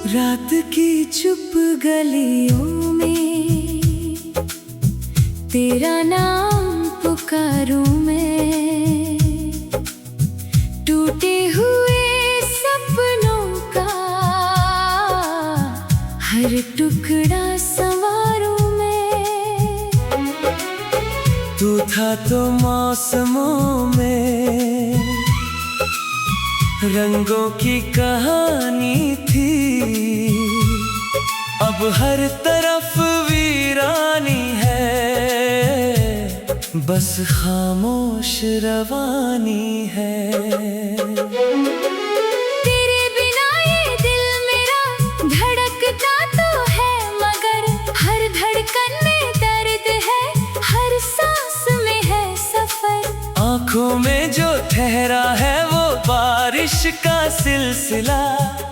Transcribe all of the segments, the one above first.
रात की चुप गलियों में तेरा नाम पुकारूं मैं, टूटे हुए सपनों का हर टुकड़ा संवारूं मैं। तू था तो मौसमों में रंगों की कहानी थी, अब हर तरफ वीरानी है, बस खामोश रवानी है। तेरे बिना ये दिल मेरा धड़कता तो है, मगर हर धड़कन में दर्द है, हर सांस में है सफर। आँखों में जो ठहरा है वो बारिश का सिलसिला,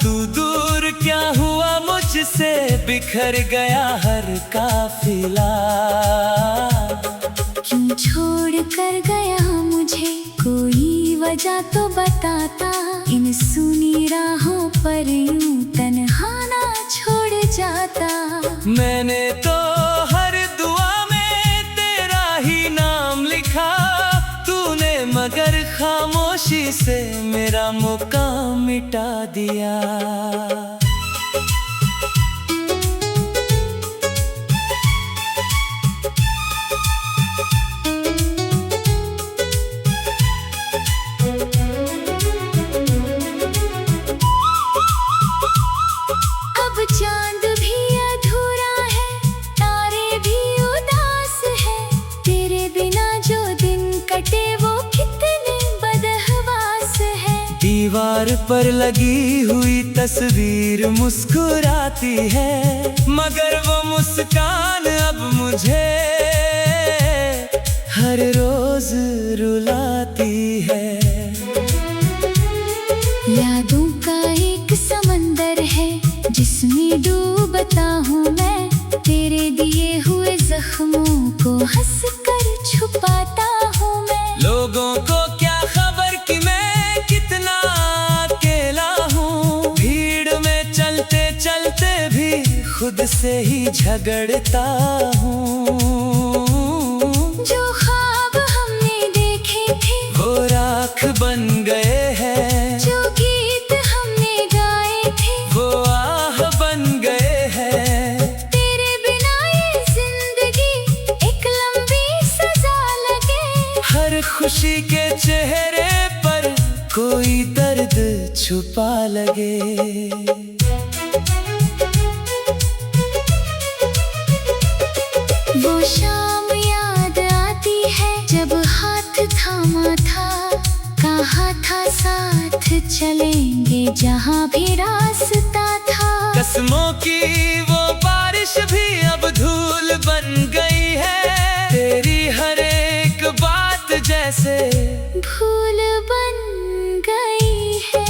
तू दूर क्या हुआ मुझसे, बिखर गया हर काफिला। क्यों छोड़ कर गया मुझे, कोई वजह तो बताता, इन सुनी राहों पर यूं तन्हा ना छोड़ जाता। मैंने तो हर दुआ में तेरा ही नाम लिखा, तूने मगर खामोशी से मेरा मुकाम मिटा दिया। अब चांद भी अधूरा है, तारे भी उदास है, तेरे बिना जो दिन कटे वो कितने बदहवास है। दीवार पर लगी हुई तस्वीर मुस्कुराती है, मगर वो मुस्कान अब मुझे हर रोज रुलाती है। यादों का एक समंदर है जिसमें डूबता हूँ मैं, तेरे दिए हुए जख्मों को हंसकर छुपाता हूँ मैं। लोगों को क्या खबर कि मैं कितना अकेला हूँ, भीड़ में चलते चलते भी खुद से ही झगड़ता हूँ। जो ख्वाब हमने देखे थे वो राख बन गए हैं, जो गीत हमने गाए थे वो आह बन गए हैं। तेरे बिना ये जिंदगी एक लंबी सजा लगे, हर खुशी के चेहरे पर कोई दर्द छुपा लगे। वो शाम याद आती है जब हाथ थामा था, कहा था साथ चलेंगे जहाँ भी रास्ता था। कसमों की वो बारिश भी अब धूल बन गई है, तेरी हर एक बात जैसे भूल बन गई है।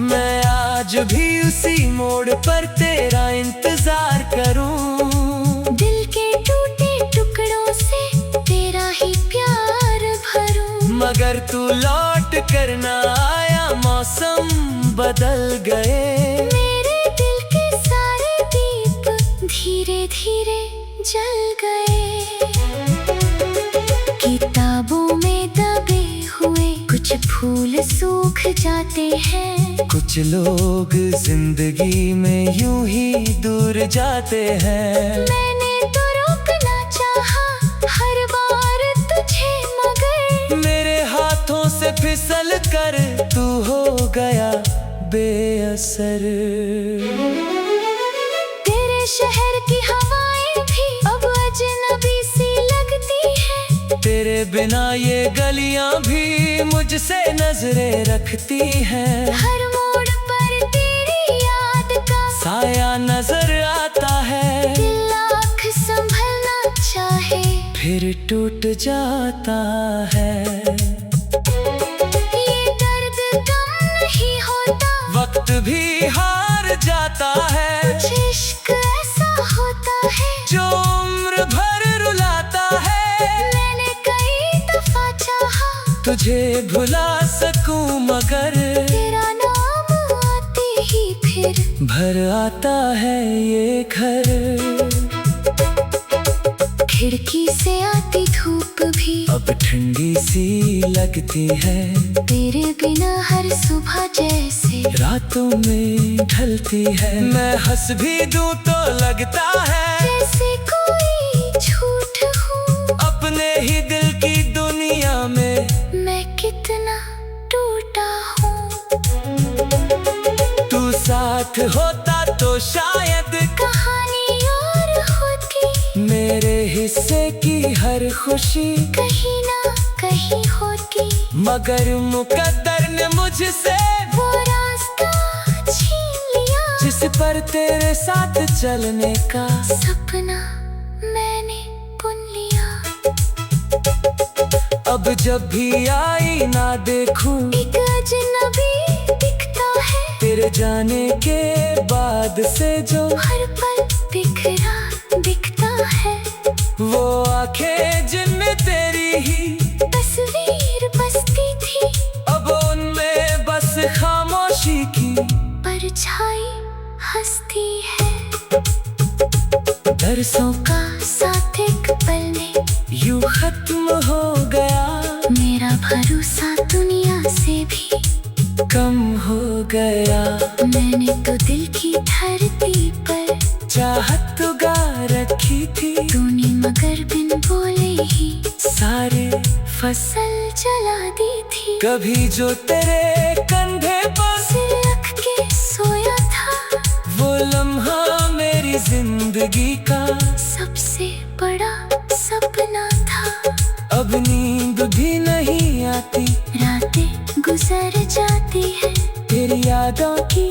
मैं आज भी उसी मोड़ पर तेरा इंतजार करूं, दिल के टूटे टुकड़ों से तेरा ही प्यार भरूं। मगर तू लौट कर ना आया, मौसम बदल गए। मेरे दिल के सारे दीप धीरे धीरे जल गए। किताबों में दबे हुए कुछ फूल सूख जाते हैं, कुछ लोग जिंदगी में यूं ही दूर जाते हैं। मैंने तो रोकना चाहा हर बार तुझे, मगर मेरे हाथों से फिसल कर तू हो गया बेअसर। तेरे शहर की हवाएं भी अब अजनबी सी लगती है, तेरे बिना ये गलियां भी मुझसे नजरें रखती हैं। हर मोड़ पर तेरी याद का साया नजर आता है, दिल आँख संभलना चाहे फिर टूट जाता है। ये दर्द कम नहीं होता, वक्त भी हार जाता आता है। कुछ इश्क ऐसा होता है जो उम्र भर रुलाता है। मैंने कई दफा चाहा तुझे भुला सकूं मगर तेरा नाम आते ही फिर भर आता है ये घर। खिड़की से आती धूप भी अब ठंडी सी लगती है। तेरे बिना हर सुबह जैसे रातों में ढलती है। मैं हंस भी दूं तो लगता है जैसे कोई झूठ हूँ। अपने ही दिल की दुनिया में मैं कितना टूटा हूँ। तू साथ होता तो शायद कहानी और होती मेरे हिस्से की हर खुशी कहीं ना कहीं होती। मगर मुकद्दर ने मुझसे वो रास्ता छीन लिया जिस पर तेरे साथ चलने का सपना मैंने बुन लिया। अब जब भी आई ना देखूं एक अजनबी दिखता है तेरे जाने के बाद से जो हर पल बिखरा दिखता है। वो आंखें जिनमें तेरी ही तस्वीर बसती थी अब उनमें बस खामोशी की परछाई हंसती है। दरसों का साथ एक पल में यूं खत्म हो गया। मेरा भरोसा दुनिया से भी कम हो गया। मैंने तो दिल की धरती पर चाहत उगा रखी थी तूने मगर बिन बोले ही सारे फसल जला दी थी। कभी जो तेरे कंधे पर सिर रख के सोया था वो लम्हा मेरी जिंदगी का सबसे बड़ा सपना था। अब नींद भी नहीं आती रातें गुजर जाती है तेरी यादों की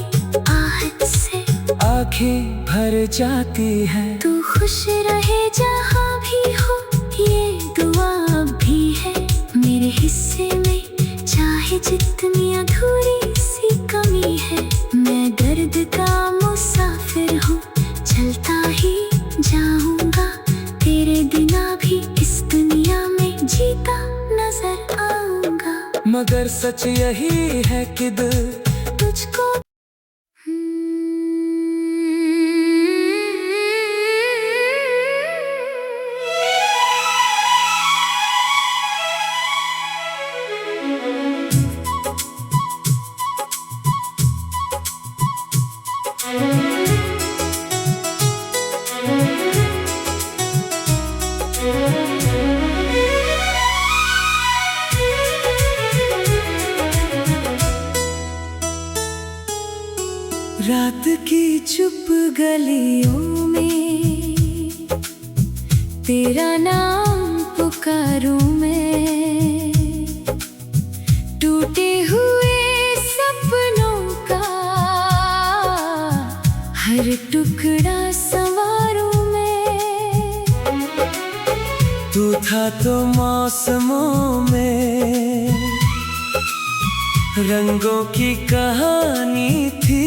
आहट से आंखें भर जाती है। तू खुश रहे जहाँ भी हो ये दुआ अब भी है मेरे हिस्से में चाहे जितनी अधूरी सी कमी है। मैं दर्द का मुसाफिर हूँ चलता ही जाऊंगा तेरे बिना भी इस दुनिया में जीता नजर आऊंगा। मगर सच यही है कि दिल तुझको रात की चुप गलियों में तेरा नाम पुकारूं मैं। टूटे हुए सपनों का हर टुकड़ा संवारूं मैं। तू था तो मौसमों में रंगों की कहानी थी।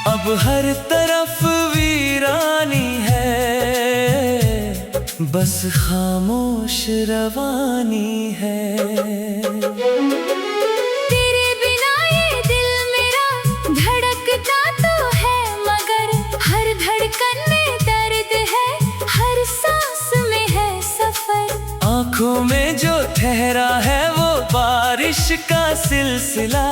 अब हर तरफ वीरानी है बस खामोश रवानी है। तेरे बिना ये दिल मेरा धड़कता तो है मगर हर धड़कन में दर्द है हर सांस में है सफर। आंखों में जो ठहरा है वो बारिश का सिलसिला।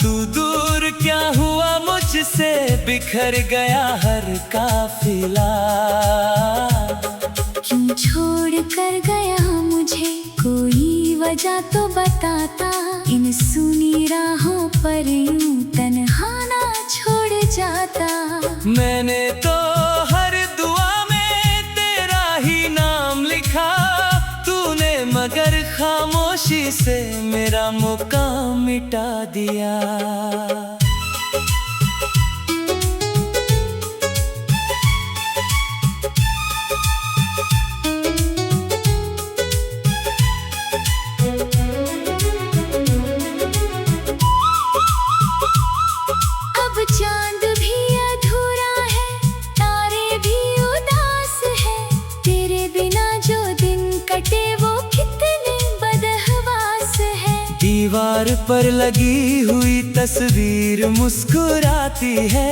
तू दूर क्या हुआ मुझसे बिखर गया हर काफिला। क्यों छोड़ कर गया मुझे कोई वजह तो बताता। इन सुनी राहों पर यूं तन्हा ना छोड़ जाता। मैंने तो हर दुआ में तेरा ही नाम लिखा। तूने मगर खामोशी से मेरा मुकाम मिटा दिया। अब चांद पर लगी हुई तस्वीर मुस्कुराती है,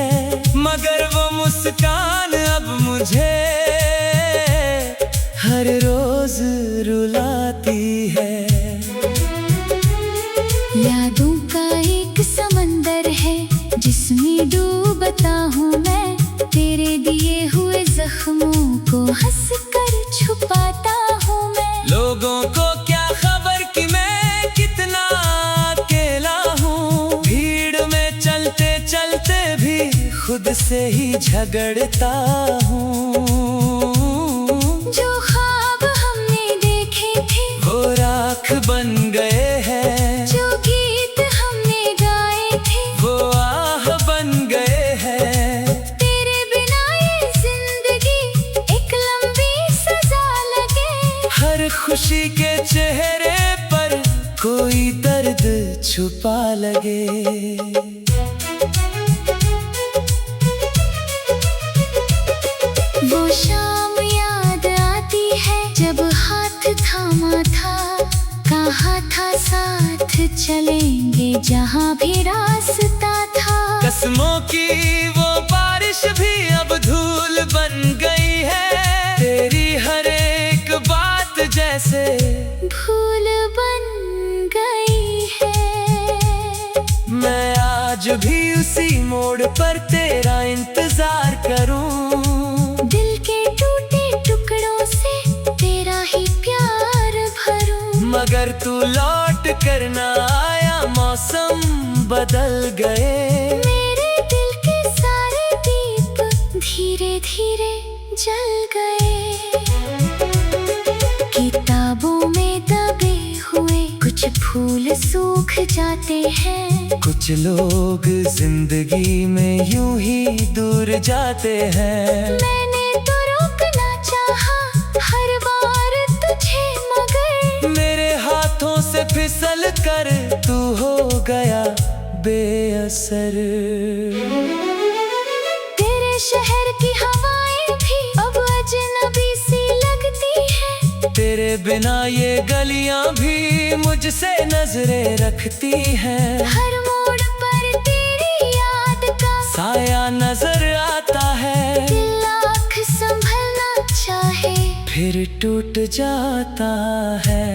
मगर वो मुस्कान अब मुझे हर रोज रुलाती है। यादों का एक समंदर है जिसमें डूबता हूँ मैं, तेरे दिए हुए जख्मों को हंसकर छुपाता हूँ मैं। लोगों को क्या खबर कि मैं कितना अकेला हूँ, भीड़ में चलते चलते भी खुद से ही झगड़ता हूँ। जो ख्वाब हमने देखे थे वो राख बन गए हैं, जो गीत हमने गाए थे वो आह बन गए हैं। तेरे बिना ये जिंदगी एक लंबी सजा लगे। हर खुशी के चेहरे पर कोई दर्द छुपा लगे। वो शाम याद आती है जब हाथ थामा था, कहा था साथ चलेंगे जहाँ भी रास्ता था। कसमों की वो बारिश भी अब धूल बन गई है, तेरी हर एक बात जैसे भूल बन गई है। मैं आज भी उसी मोड़ पर तेरा इंतजार करूं, दिल के टूटे टुकड़ों से तेरा ही प्यार भरूं। मगर तू लौट कर ना आया, मौसम बदल गए। मेरे दिल के सारे दीप धीरे धीरे जल गए। किताबों में दबे हुए कुछ फूल सूख जाते हैं, कुछ लोग जिंदगी में यूं ही दूर जाते हैं। मैंने तो रोकना चाहा हर बार तुझे, मगर मेरे हाथों से फिसल कर तू हो गया बेअसर। तेरे शहर की हवाएं भी अब अजनबी सी लगती है, तेरे बिना ये गलियां भी मुझसे नजरें रखती हैं। हर मोड़ पर तेरी याद का साया नजर आता है, दिल आँख संभलना चाहे फिर टूट जाता है।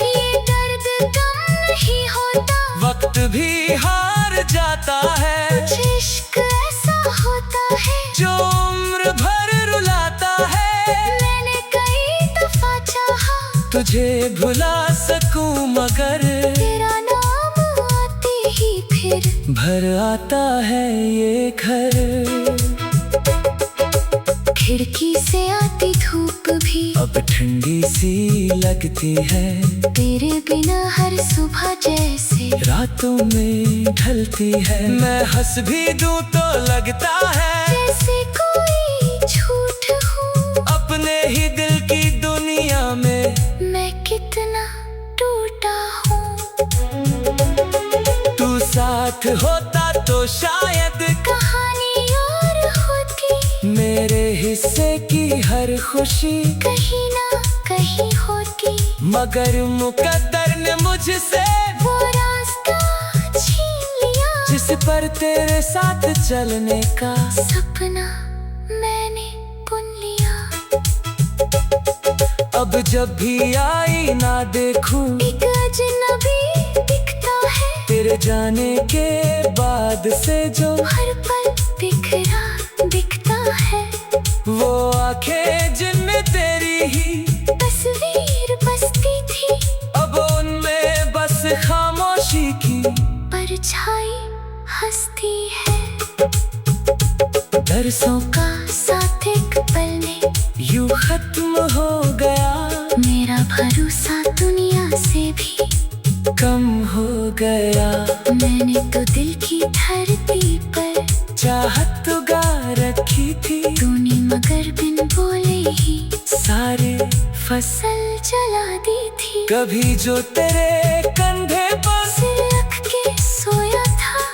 ये दर्द कम नहीं होता, वक्त भी हार जाता है, कुछ इश्क ऐसा होता है जो उम्र भर रुलाता है। मैंने कई दफा चाहा तुझे भुला सकूं, मगर तेरा नाम आते ही फिर भर आता है ये घर। खिड़की से आती धूप भी अब ठंडी सी लगती है, तेरे बिना हर सुबह जैसे रातों में ढलती है। मैं हंस भी दूं तो लगता है जैसे कोई झूठ हूँ। अपने ही दिल की दुनिया में मैं कितना टूटा हूँ। तू साथ होता तो शायद कहानी और होती, मेरे हिस्से की हर खुशी कहीं ना कहीं होती। मगर मुकद्दर ने मुझसे वो रास्ता छीन लिया जिस पर तेरे साथ चलने का सपना मैंने बुन लिया। अब जब भी आई ना देखूं, एक अजनबी दिखता है तेरे जाने के बाद से जो हर पल बिखरा दिखता है। वो आंखें जिनमें तेरी ही तस्वीर बसती थी, अब उनमें बस खामोशी की परछाई हंसती है। बरसों का साथ एक पल में यूं खत्म हो गया, मेरा भरोसा दुनिया से भी कम हो गया। मैंने तो दिल की धरती पर चाहत उगा रखी थी, तूने मगर बिन बोले ही सारे फसल जला दी थी। कभी जो तेरे कंधे पर सिर रख के सोया था,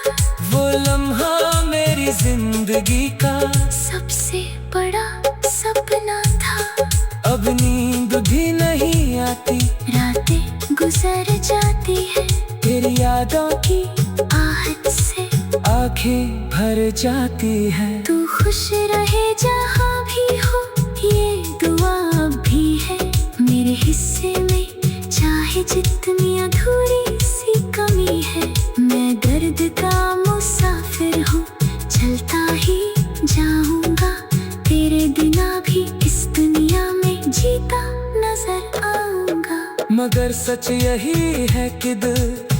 वो लम्हा मेरी जिंदगी का सबसे बड़ा सपना था। अब नींद भी नहीं आती, रातें गुजर जाती है आहट से आंखें भर जाती है। तू खुश रहे जहाँ भी हो, ये दुआ अब भी है मेरे हिस्से में, चाहे जितनी अधूरी सी कमी है। मैं दर्द का मुसाफिर हूँ, चलता ही जाऊंगा, तेरे बिना भी इस दुनिया में जीता नजर आऊंगा। मगर सच यही है कि दिल